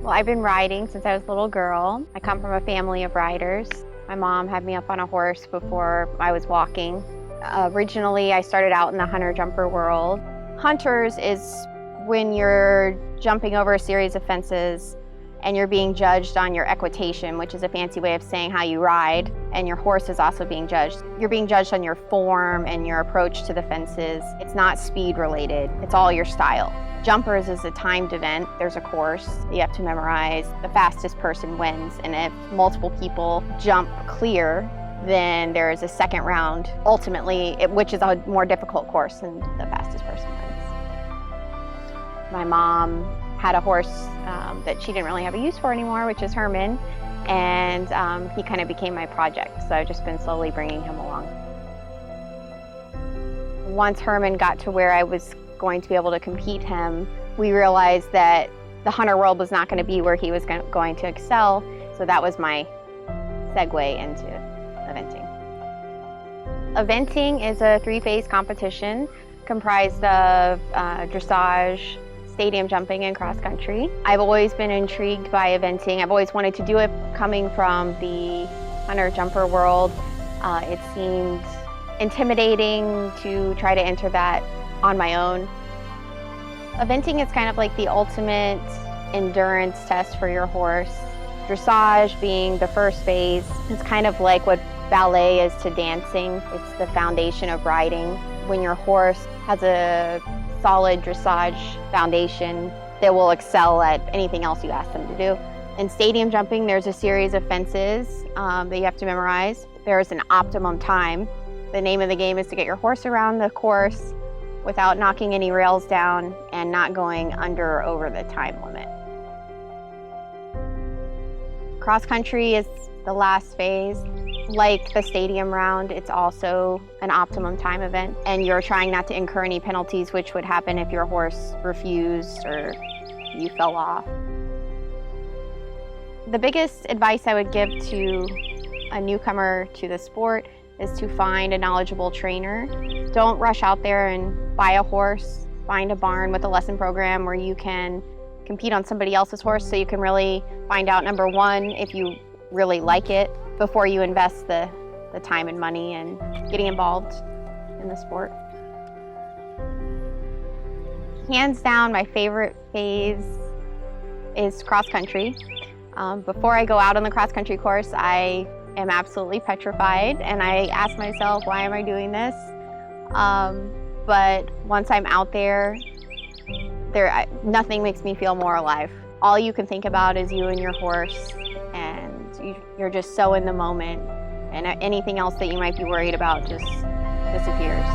Well, I've been riding since I was a little girl. I come from a family of riders. My mom had me up on a horse before I was walking. Originally, I started out in the hunter-jumper world. Hunters is when you're jumping over a series of fences and you're being judged on your equitation, which is a fancy way of saying how you ride, and your horse is also being judged. You're being judged on your form and your approach to the fences. It's not speed related, it's all your style. Jumpers is a timed event. There's a course you have to memorize. The fastest person wins, and if multiple people jump clear, then there is a second round, ultimately, which is a more difficult course, and the fastest person wins. My mom had a horse that she didn't really have a use for anymore, which is Herman, and he kind of became my project, so I've just been slowly bringing him along. Once Herman got to where I was going to be able to compete him, we realized that the hunter world was not going to be where he was going to excel, so that was my segue into eventing. Eventing is a three-phase competition comprised of dressage, stadium jumping, and cross country. I've always been intrigued by eventing. I've always wanted to do it coming from the hunter-jumper world. It seemed intimidating to try to enter that on my own. Eventing is kind of like the ultimate endurance test for your horse. Dressage being the first phase, it's kind of like what ballet is to dancing. It's the foundation of riding. When your horse has a solid dressage foundation, they will excel at anything else you ask them to do. In stadium jumping, there's a series of fences that you have to memorize. There's an optimum time. The name of the game is to get your horse around the course without knocking any rails down and not going under or over the time limit. Cross country is the last phase. Like the stadium round, it's also an optimum time event, and you're trying not to incur any penalties, which would happen if your horse refused or you fell off. The biggest advice I would give to a newcomer to the sport is to find a knowledgeable trainer. Don't rush out there and buy a horse. Find a barn with a lesson program where you can compete on somebody else's horse, so you can really find out, number one, if you really like it before you invest the time and money and getting involved in the sport. Hands down, my favorite phase is cross country. Before I go out on the cross country course, I am absolutely petrified, and I ask myself, why am I doing this? But once I'm out there, nothing makes me feel more alive. All you can think about is you and your horse, and you're just so in the moment, and anything else that you might be worried about just disappears.